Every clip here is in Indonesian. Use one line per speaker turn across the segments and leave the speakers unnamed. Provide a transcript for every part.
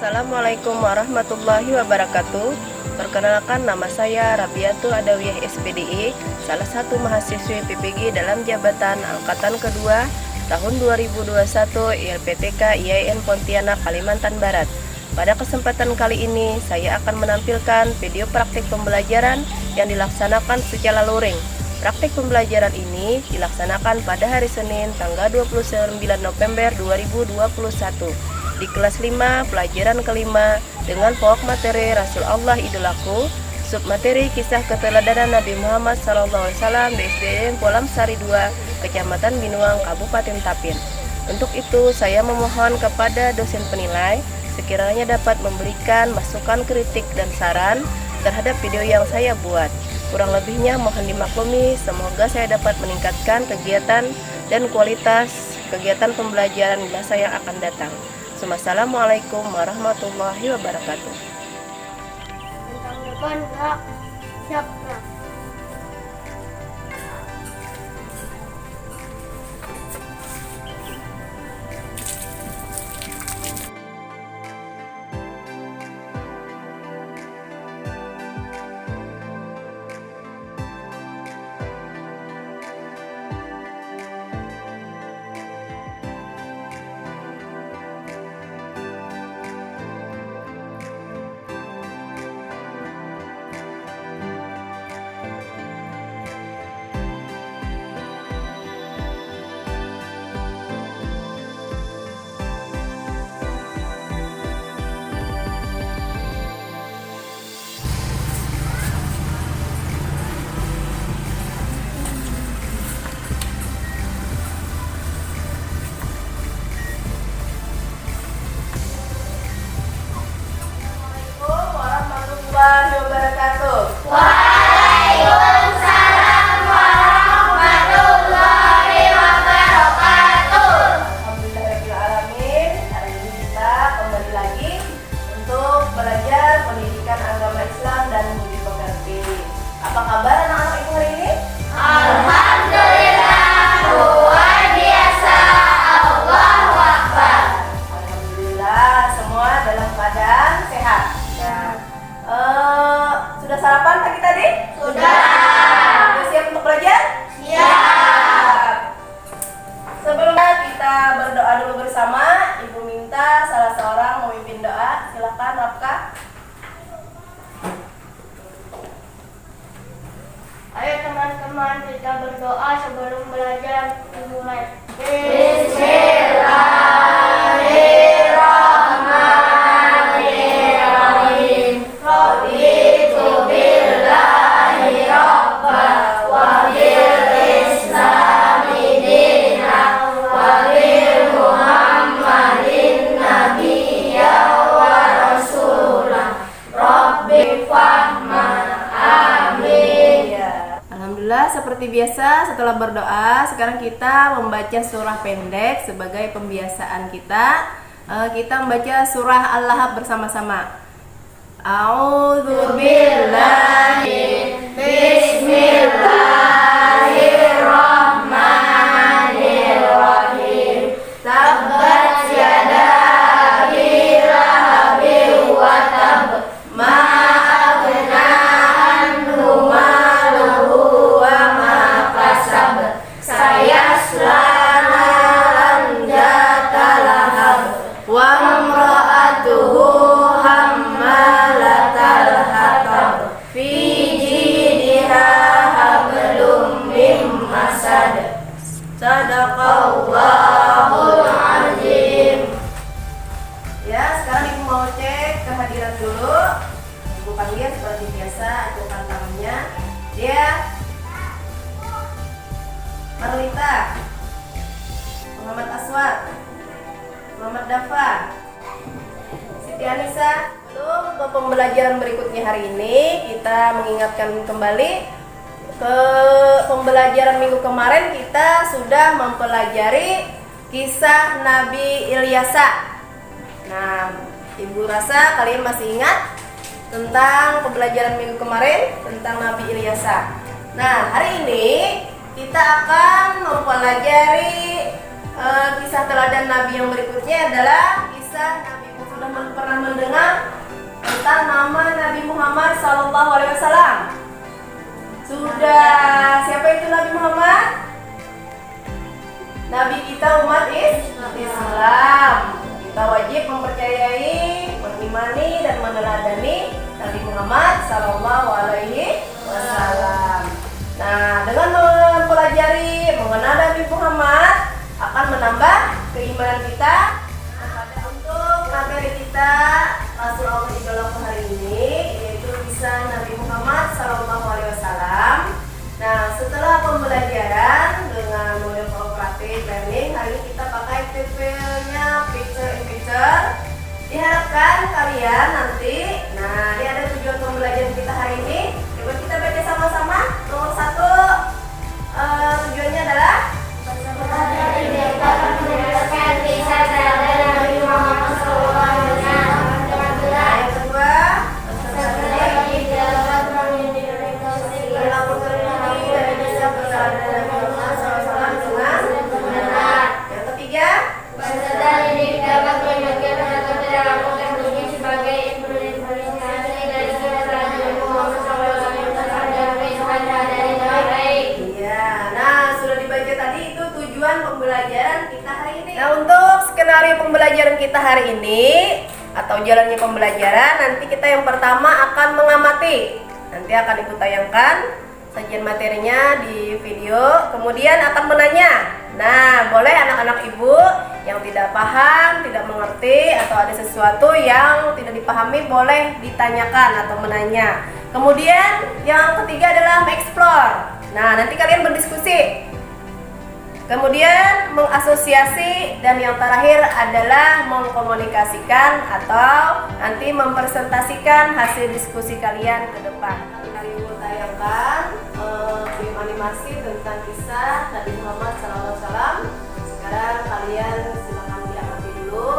Assalamualaikum warahmatullahi wabarakatuh. Perkenalkan, nama saya Rabiatul Adawiyah SPDI, salah satu mahasiswi PPG dalam jabatan angkatan kedua tahun 2021 ILPTK IAIN Pontianak, Kalimantan Barat. Pada kesempatan kali ini, saya akan menampilkan video praktik pembelajaran yang dilaksanakan secara luring. Praktik pembelajaran ini dilaksanakan pada hari Senin, tanggal 29 November 2021. Di kelas 5 pelajaran kelima dengan pokok materi Rasul Allah Idolaku, submateri kisah keteladanan Nabi Muhammad SAW di SDN Polam Sari 2, Kecamatan Binuang, Kabupaten Tapin. Untuk itu saya memohon kepada dosen penilai sekiranya dapat memberikan masukan, kritik, dan saran terhadap video yang saya buat. Kurang lebihnya mohon dimaklumi, semoga saya dapat meningkatkan kegiatan dan kualitas kegiatan pembelajaran di masa yang akan datang. Assalamualaikum warahmatullahi wabarakatuh.
Bintang depan gerak, siap gerak.
Warahmatullahi wabarakatuh.
Waalaikumsalam warahmatullahi wabarakatuh.
Alhamdulillahirrahmanirrahim. Hari ini kita kembali lagi untuk belajar pendidikan agama Islam dan budi pekerti. Apa kabar anak-anak ibu hari ini?
Alhamdulillah, luar biasa. Allahu Akbar.
Alhamdulillah, semua dalam keadaan sehat. Sudah sarapan pagi tadi?
Sudah.
Sudah siap untuk belajar?
Siap.
Sebelumnya kita berdoa dulu bersama. Ibu minta salah seorang memimpin doa. Silakan Rafka.
Ayo teman-teman, kita berdoa sebelum belajar dimulai. Bismillahirrahmanirrahim. Raditu billahi rabban wa bil islami dinan wa bil muhammadin nabiyyan wa rasulan. Rabbi fahman. Amin.
Alhamdulillah, seperti biasa setelah berdoa, sekarang kita membaca surah pendek sebagai pembiasaan kita. Kita membaca surah Al-Lahab bersama-sama. A'udzu billahi bismillahirrahmanirrahim. Tabbat yada abi lahabin wa tab. Ma aghna anhu maluhu wa ma kasab. Sayasla naran zata lahab. Wa imra'atuhu hammalatal hatab. Fi jidha hablum min masad. Sadaqallahul azim. Ya, sekarang ibu mau cek kehadiran dulu. Ibu panggil seperti biasa, acungkan tangannya. Dia Marlita, Muhammad Aswad, Muhammad Dafa, Siti Anissa. Sebelum ke pembelajaran berikutnya hari ini, kita mengingatkan kembali ke pembelajaran minggu kemarin. Kita sudah mempelajari kisah Nabi Ilyasa. Nah, ibu rasa kalian masih ingat tentang pembelajaran minggu kemarin tentang Nabi Ilyasa. Nah, hari ini kita akan mempelajari kisah teladan Nabi yang berikutnya adalah kisah Nabi Musa. Sudah pernah pernah mendengar tentang nama Nabi Muhammad SAW? Sudah. Siapa itu Nabi Muhammad? Nabi kita umat Islam. Kita wajib mempercayai, mengimani dan meneladani Nabi Muhammad SAW. Nah, dengan mempelajari mengenal Nabi Muhammad akan menambah keimanan kita. Untuk materi kita Rasul Allah idolaku hari ini yaitu kisah Nabi Muhammad SAW. Nah, setelah pembelajaran dengan model cooperative learning, hari ini kita pakai TPL-nya picture in picture. Diharapkan kalian nanti, nah ini ada tujuan pembelajaran kita hari ini. Coba kita baca sama-sama. Nomor 1, tujuannya adalah pembelajaran kita hari ini atau jalannya pembelajaran. Nanti kita yang pertama akan mengamati. Nanti akan ibu tayangkan sajian materinya di video. Kemudian akan menanya. Nah, boleh anak-anak ibu yang tidak paham, tidak mengerti atau ada sesuatu yang tidak dipahami boleh ditanyakan atau menanya. Kemudian yang ketiga adalah mengeksplor. Nah, nanti kalian berdiskusi. Kemudian mengasosiasi, dan yang terakhir adalah mengkomunikasikan atau nanti mempresentasikan hasil diskusi kalian ke depan. Kali ini tayangkan film animasi tentang kisah Nabi Muhammad SAW. Sekarang kalian silakan diamati dulu.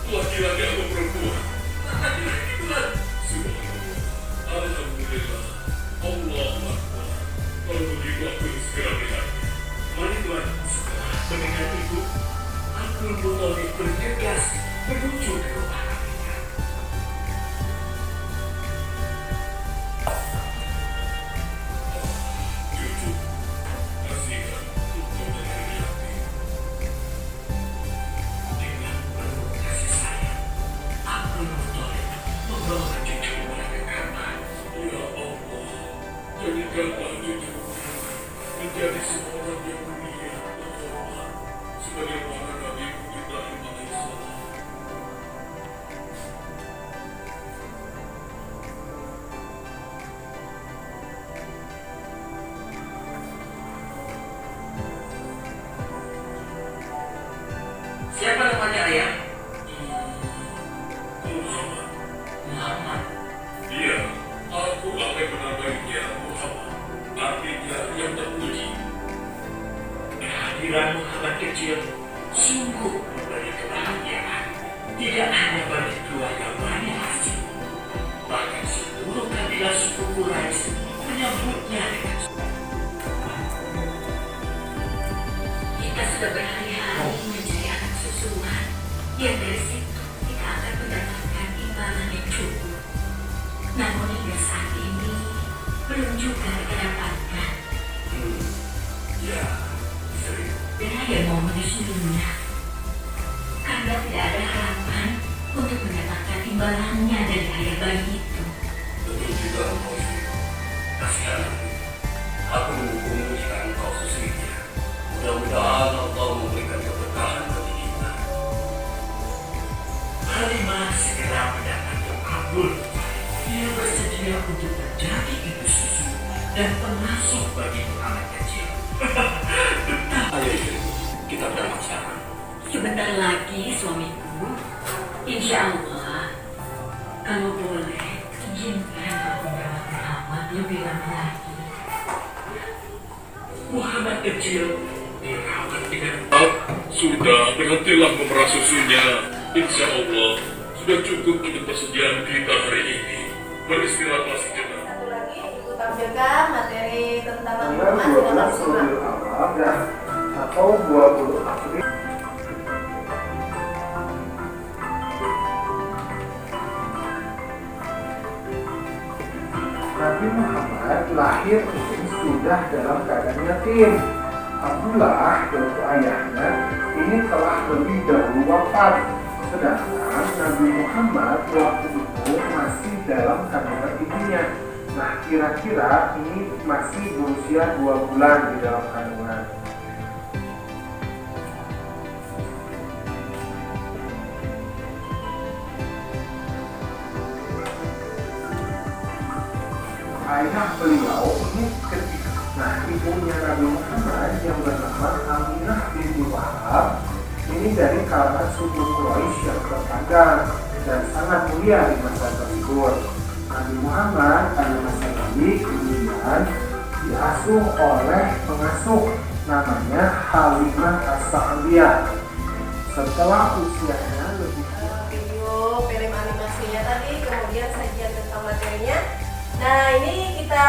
Laki-laki atau perempuan? Itulah semua. Alhamdulillah. Allah Akbar. Kalau begitu aku segera melihat. Mari Tuhan, setelah mendengar itu, aku mulai bergegas menuju ke rumah Nabinya. Cucu, kasihan untuk mendengar hati. Dengan penuh kasih sayang, aku mulai membawa cucu ke kamar. Ya Allah, jadikanlah cucu menjadi seorang yang mulia dan hormat, sebagaimana Nabi Ibrahim alaihissalam. Siapa namanya ayah? Muhammad. Muhammad? Iya, aku akan menamainya Muhammad. Artinya yang terpuji. Kehadiran Muhammad kecil sungguh memberi kebahagiaan. Tidak hanya bagi keluarga Bani Hashim, bahkan seluruh kabilah suku Quraisy menyambutnya dengan kita sudah berhari-hari mencari anak susuan, yang dari situ kita akan mendapatkan imbalan yang cukup. Namun hingga saat ini belum juga kita dapatkan. Ya, sering. Saya mau menyusunya karena tidak ada harapan untuk mendapatkan imbalannya dari ayah bayi itu. Betul juga, Mausi. Kasihan, aku mendukungmu jika engkau susuinya. Mudah-mudahan Allah memberikan keberkahan bagi kita. Halimah segera mendapat kabul. Dia bersedia untuk menjadi ibu susu dan pengasuh bagi Muhammad kecil. Ayo istriku, kita berangkat sekarang.
Sebentar lagi suamiku. Insya Allah, kalau boleh, izinkan aku merawat Muhammad lebih lama lagi.
Muhammad kecil dirawat dengan baik. Sudah, berhentilah memerah susunya. Insya Allah sudah cukup untuk persediaan kita hari ini. Beristirahatlah sejenak.
Satu lagi menampilkan materi tentang Nabi
tanggal
Muhammad.
12
Silakan disimak.
Rabiul Awal dan atau 20 April. Nabi Muhammad lahir ini sudah dalam keadaan yatim. Abdullah, yaitu ayahnya, ini telah lebih dahulu wafat. Sedangkan Nabi Muhammad waktu itu masih dalam kandungan ibunya. Nah, kira-kira ini masih berusia 2 bulan di dalam kandungan. Ayah beliau ini ketika ibunya Nabi Muhammad yang bernama Aminah binti Wahab ini dari kalangan suku Quraisy yang terpandang dan sangat mulia di masa tersebut. Nabi Muhammad pada masa Nabi kemudian diasuh oleh pengasuh namanya Halimah As-Sa'diyah. Setelah usianya lebih
Video film animasinya tadi, kemudian sajian tentang materinya. Nah, ini kita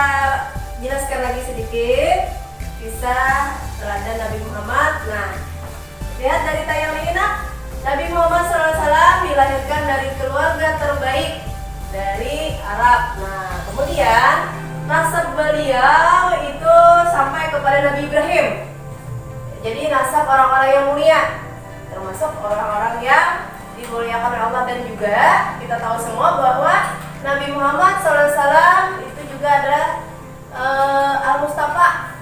jelaskan lagi sedikit kisah teladan Nabi Muhammad. Nah, lihat dari tayangan ini nak, Nabi Muhammad SAW dilahirkan dari keluarga terbaik dari Arab. Nah, kemudian nasab beliau itu sampai kepada Nabi Ibrahim. Jadi nasab orang-orang yang mulia, termasuk orang-orang yang dimuliakan oleh Allah. Dan juga kita tahu semua bahwa Nabi Muhammad SAW itu juga adalah Al-Mustafa.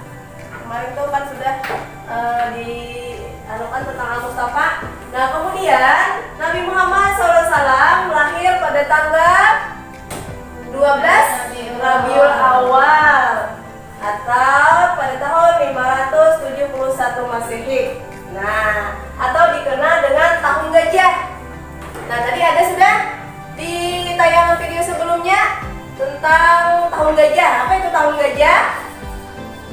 Kemarin itu kan sudah dianukan tentang Al-Mustafa. Nah, kemudian Nabi Muhammad SAW lahir pada tanggal 12 Rabiul Awal atau pada tahun 571 Masehi. Nah, atau dikenal dengan tahun gajah. Nah, tadi ada sudah di tayangan video sebelumnya tentang tahun gajah. Apa itu tahun gajah?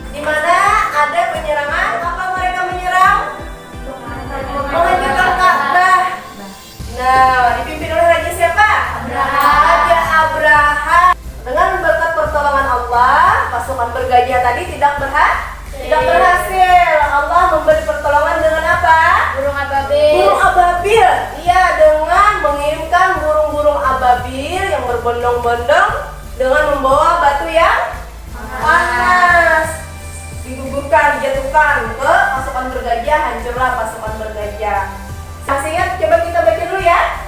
Di mana ada penyerangan, apa mereka menyerang? Menghancurkan Ka'bah. Nah, dipimpin oleh raja siapa? Raja Abraham. Dengan berkat pertolongan Allah, pasukan bergajah tadi tidak berhasil. Allah memberi pertolongan dengan apa?
Burung ababil.
Burung ababil. Iya, dengan mengirimkan burung-burung ababil yang berbondong-bondong dengan membawa batu yang panas. Digugurkan, dijatuhkan ke pasukan bergajah, hancurlah pasukan bergajah. Masih ingat? Coba kita baca dulu ya.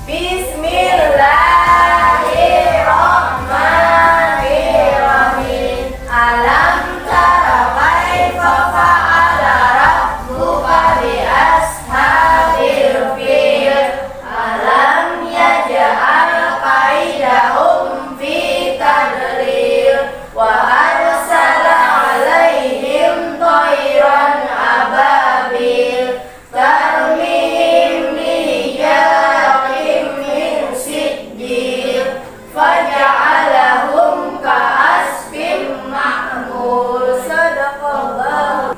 Bismillahirrahmanirrahim. Alam tara kaifa fa'ala rabbuka bi ashabil fil. Alam yaj'al kaidahum fi tadlil wa arsala 'alaihim thayran ababil tarmihim bihijaratin min sijil faja'alahum ka'asfin ma'mul. Sadaqallah.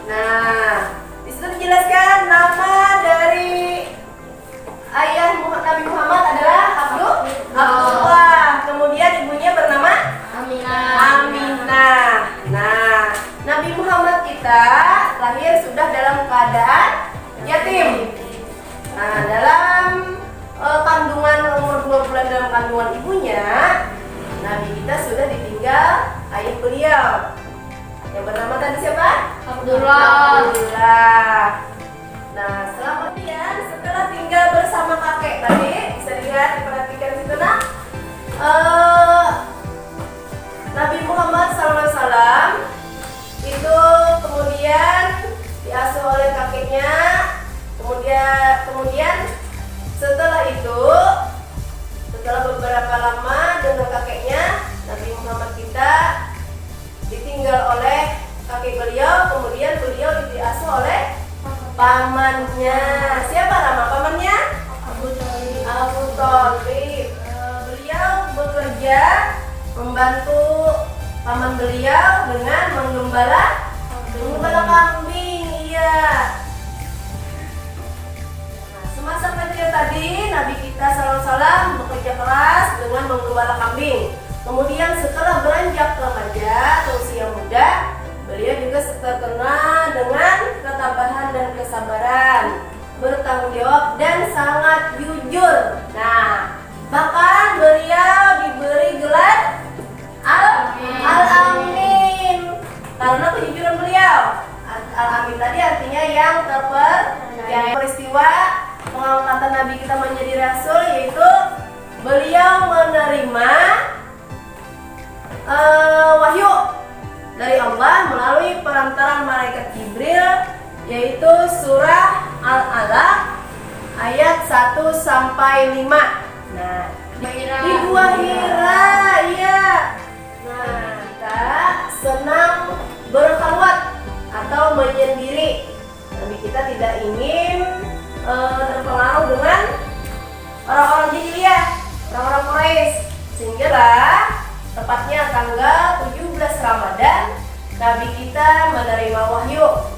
Nah, di situ dijelaskan nama dari ayah Nabi Muhammad adalah Abdullah. Kemudian ibunya bernama Aminah. Nah, Nabi Muhammad kita lahir sudah dalam keadaan yatim. Nah, dalam kandungan umur 2 bulan dalam kandungan ibunya, Nabi kita sudah ditinggal ayah beliau. Yang bernama tadi siapa?
Abdullah.
Nah, setelah tinggal bersama kakek tadi, bisa dilihat, diperhatikan situ nak. Nabi Muhammad SAW itu kemudian diasuh oleh kakeknya. Kemudian setelah itu, setelah beberapa lama dengan kakeknya, Nabi Muhammad kita ditinggal oleh kakek beliau. Kemudian beliau diasuh oleh pamannya. Siapa nama pamannya? Abu Thalib. Beliau bekerja membantu paman beliau dengan menggembala kambing. Iya. Nah, semasa kecil tadi Nabi kita SAW bekerja keras dengan menggembala kambing. Kemudian setelah beranjak remaja Peristiwa pengangkatan Nabi kita menjadi rasul yaitu beliau menerima wahyu dari Allah melalui perantaran malaikat Jibril, yaitu surah Al-Alaq ayat 1 sampai 5. Nah, di Gua Hira, ya. Nah, kita senang berkhalwat atau menyendiri. Nabi kita tidak ingin terpengaruh dengan orang-orang jahiliyah, orang-orang Quraisy. Sehingga tepatnya tanggal 17 Ramadan Nabi kita menerima wahyu.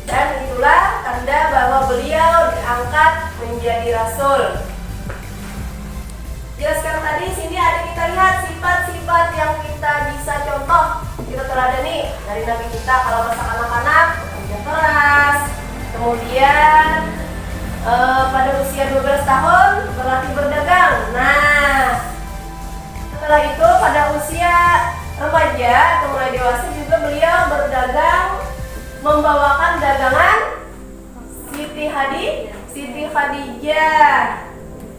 Dan itulah tanda bahwa beliau diangkat menjadi rasul. Jelaskan tadi sini ada kita lihat sifat-sifat yang kita bisa contoh, kita teladani dari Nabi kita. Kalau masa anak-anak bekerja keras, kemudian pada usia 12 tahun berlatih berdagang. Nah, setelah itu pada usia remaja atau mulai dewasa juga beliau berdagang, membawakan dagangan Siti Khadijah.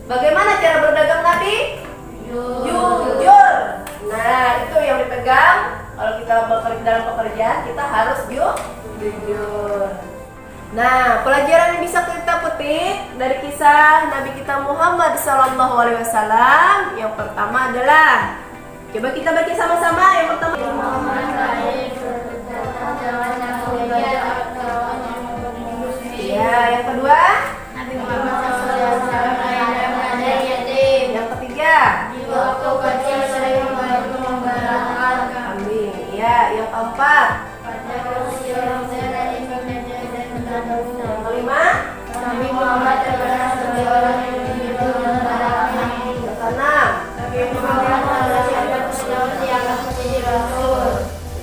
Bagaimana cara berdagang Nabi? Jujur. Nah, itu yang dipegang. Kalau kita bekerja dalam pekerjaan, kita harus jujur. Nah, pelajaran yang bisa kita petik dari kisah Nabi kita Muhammad SAW yang pertama adalah, coba kita baca sama-sama. Yang pertama, ya, yang kedua, yang ketiga, amin. Ya, yang keempat, yang kelima, yang keenam,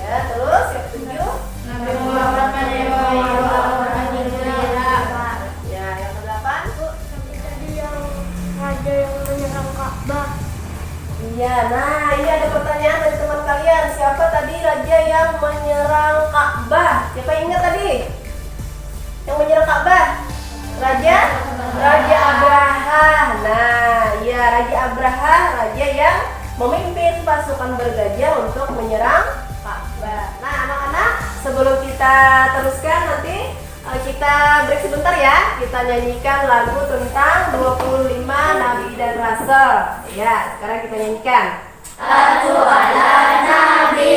ya, terus yang ketujuh, ya, yang kedelapan, iya. Nah, ini ada pertanyaan dari teman kalian. Siapa tadi raja yang menyerang Ka'bah? Siapa ingat tadi? Yang menyerang Ka'bah? Raja Abraha. Nah, iya, Raja Abraha, raja yang memimpin pasukan bergajah untuk menyerang Ka'bah. Nah, anak-anak, sebelum kita teruskan nanti kita break sebentar ya. Kita nyanyikan lagu tentang 25 Nabi dan Rasul. Ya, sekarang kita nyanyikan.
Salatu ala Nabi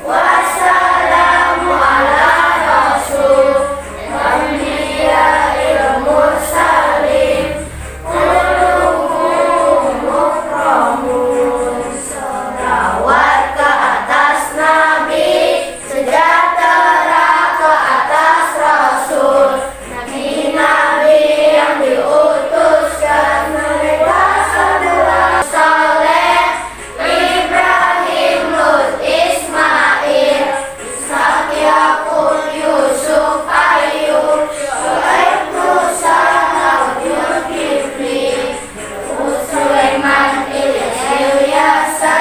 wassalamu ala Rasul Anbiya'il mursalin kulluhum mukramun. Salawat ke atas Nabi, sejahtera ke atas Rasul, Nabi-Nabi yang diutuskan mereka adalah saleh, Ibrahim, Lut, Ismail, Ishak, Yakub, Yusuf, Ayub, Syuaib, Musa, Daud, Zulkifli, Sulaiman, Ilyas, Ilyasa,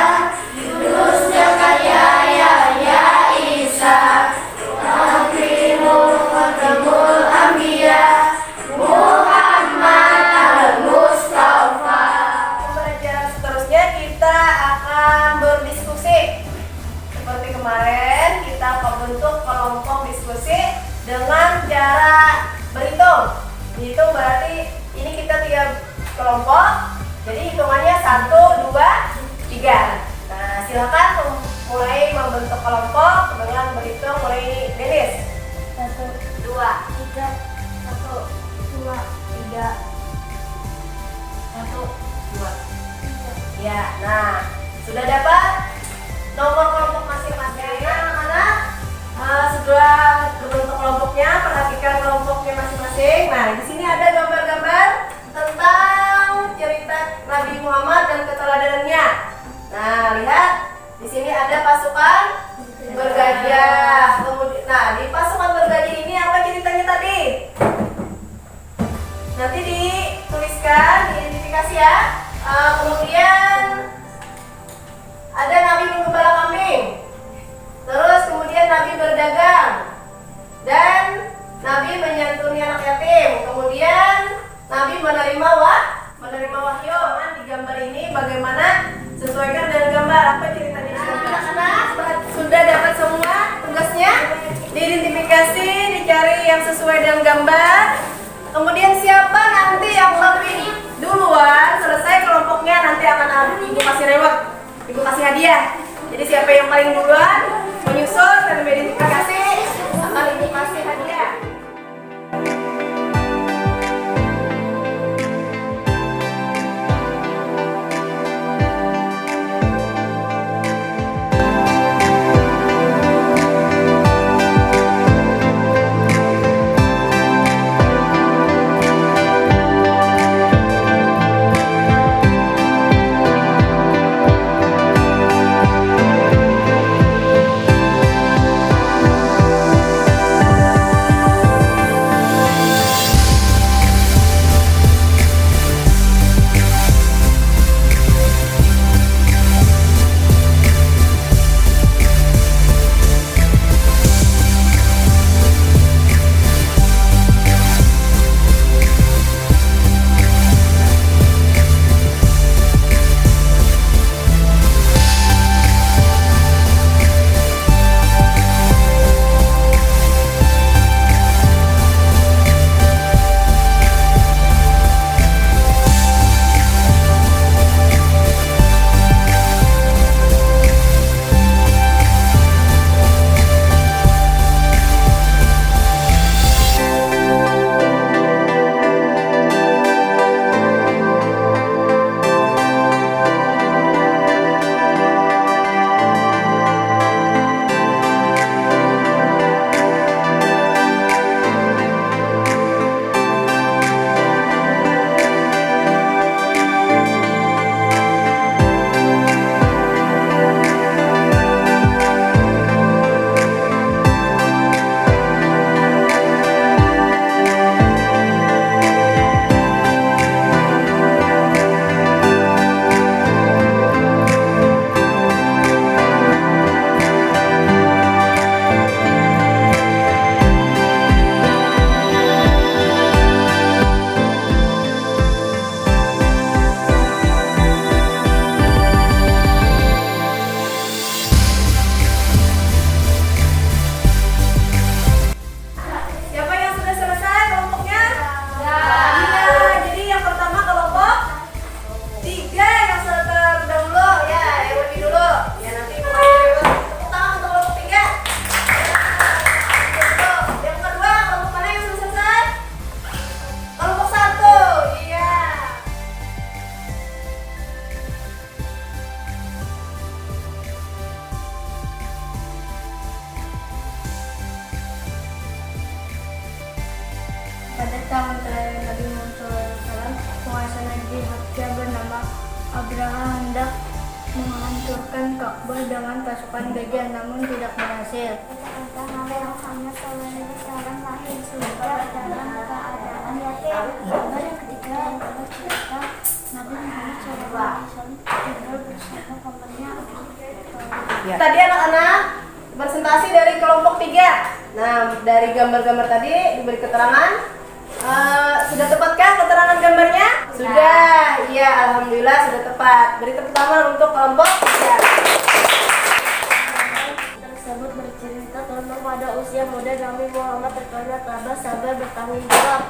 Yunus, Zakaria, Yahya, Isa, Nabiul Khatamul Anbiya, Muhammad al-Mustafa.
Pembelajaran seterusnya kita akan berdiskusi. Seperti kemarin kita membentuk kelompok diskusi dengan cara berhitung. Dihitung berarti ini kita 3 kelompok. Jadi hitungannya 1, 2, 3. Nah, silakan mulai membentuk kelompok dengan berhitung. Mulai Denis. 1, 2, 3. 1, 2, 3. 1, 2. Ya, nah, sudah dapat nomor kelompok masing-masing. Ya, anak-anak, setelah terbentuk kelompoknya, perhatikan kelompoknya masing-masing. Nah, di sini ada gambar-gambar tentang cerita Nabi Muhammad dan keteladanannya. Nah, lihat, di sini ada pasukan bergajah. Kemudian, nah, di pasukan bergajah ini apa ceritanya tadi? Nanti dituliskan, diidentifikasi ya. Kemudian ada Nabi menggembala kambing. Terus kemudian Nabi berdagang. Dan Nabi menyantuni anak yatim. hadiah. Jadi siapa yang paling duluan menyusul dan mengidentifikasi akan ibu kasih hadiah.
Pada tahun terakhir Nabi Muhammad SAW, penguasa negeri Habsyah bernama Abraha hendak menghancurkan Ka'bah dengan pasukan gajah, namun tidak berhasil. Nabi Muhammad SAW lahir surga dalam keadaan yatim. Kabar yang ketiga yang dapat cerita Nabi Muhammad SAW tinggal bersama pamannya.
Tadi anak-anak presentasi dari kelompok 3. Nah, dari gambar-gambar tadi diberi keterangan. Sudah tepatkah keterangan gambarnya? Sudah. Iya, alhamdulillah sudah tepat. Beri tepuk tangan untuk kelompok 3.
Tersebut bercerita tentang pada usia muda Nabi Muhammad terkenal tabah, sabar, bertanggung jawab.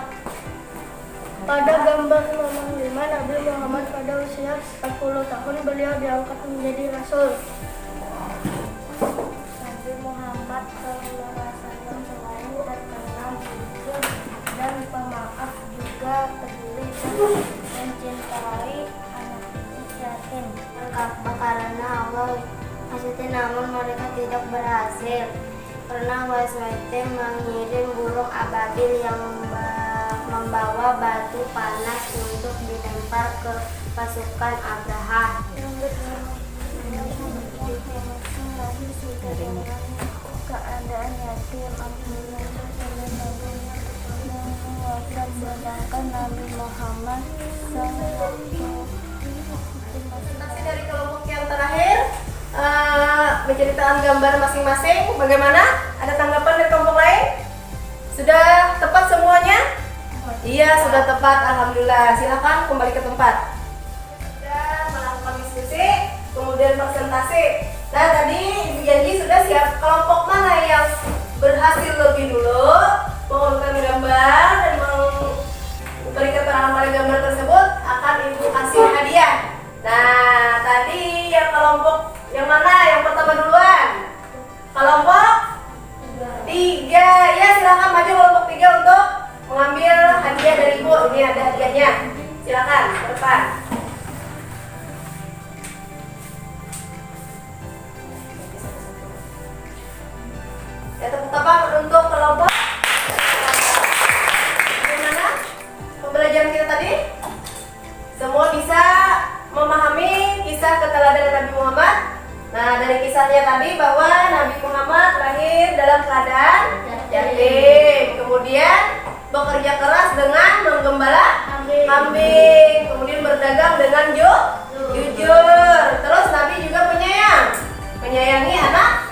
Pada gambar nomor 5, Nabi Muhammad pada usia 40 tahun beliau diangkat menjadi rasul. Nabi Muhammad SAW selain terkenal jujur dan pemaaf, juga peduli dan mencintai anak yatim. Karena Allah maksudnya, namun mereka tidak berhasil karena Waswaitim mengirim burung ababil yang membawa batu panas untuk dilempar ke pasukan Abraha. Keadaan yatim, sedangkan Nabi Muhammad
Presentasi dari kelompok yang terakhir menceritakan gambar masing-masing. Bagaimana? Ada tanggapan dari kelompok lain? Sudah tepat semuanya? Iya, sudah tepat. Alhamdulillah. Silakan kembali ke tempat. Sudah melakukan diskusi, kemudian presentasi. Nah, tadi Ibu janji sudah siap. Kelompok mana yang berhasil lebih dulu mengumpulkan gambar dan memberi keterangan pada gambar tersebut akan Ibu kasih hadiah. Nah, tadi yang kelompok bahwa Nabi Muhammad lahir dalam keadaan yatim. Kemudian bekerja keras dengan menggembala kambing. Kemudian berdagang dengan jujur. Terus Nabi juga menyayangi anak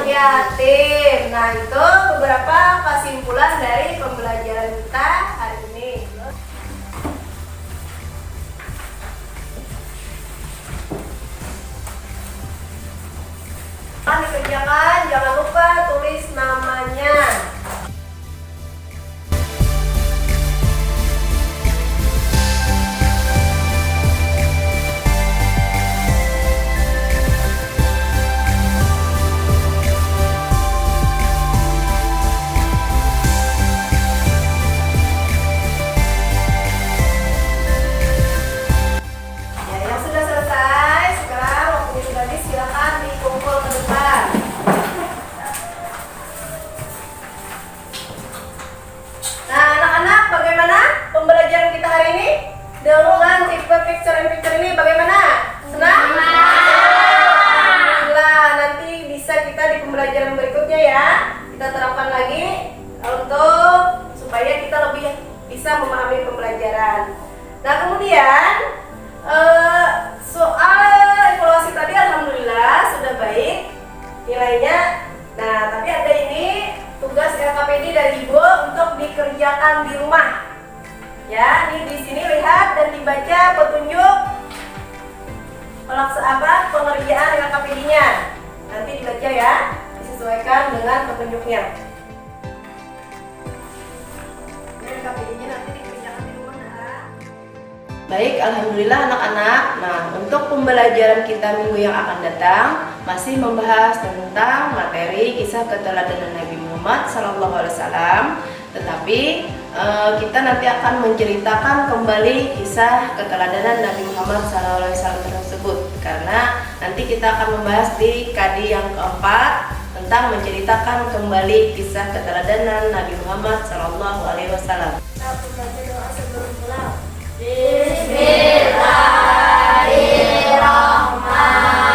yatim. Nah, itu beberapa kesimpulan dari pembelajaran kita hari ini. Dikerjakan, jangan lupa tulis namanya. Ya, yang sudah selesai, sekarang waktunya sudah habis, silakan dikumpul ke depan. Nah, anak-anak, bagaimana pembelajaran kita hari ini? Dengan tipe picture in picture ini bagaimana? Senang? Alhamdulillah, nanti bisa kita di pembelajaran berikutnya ya. Kita terapkan lagi untuk supaya kita lebih bisa memahami pembelajaran. Nah, kemudian soal evaluasi tadi alhamdulillah sudah baik nilainya. Nah, tapi ada ini tugas LKPD dari Ibu untuk dikerjakan di rumah. Ya, ini di sini lihat dan dibaca petunjuk pengerjaan LKPD-nya. Nanti dibaca ya, disesuaikan dengan petunjuknya. LKPD-nya nanti dikerjakan di rumah. Baik, alhamdulillah anak-anak. Nah, untuk pembelajaran kita minggu yang akan datang masih membahas tentang materi kisah keteladanan Nabi Muhammad SAW. Tetapi kita nanti akan menceritakan kembali kisah keteladanan Nabi Muhammad SAW tersebut, karena nanti kita akan membahas di KD yang keempat tentang menceritakan kembali kisah keteladanan Nabi Muhammad SAW.
Kita baca doa sebelum pulang.
Bismillahirrahmanirrahim.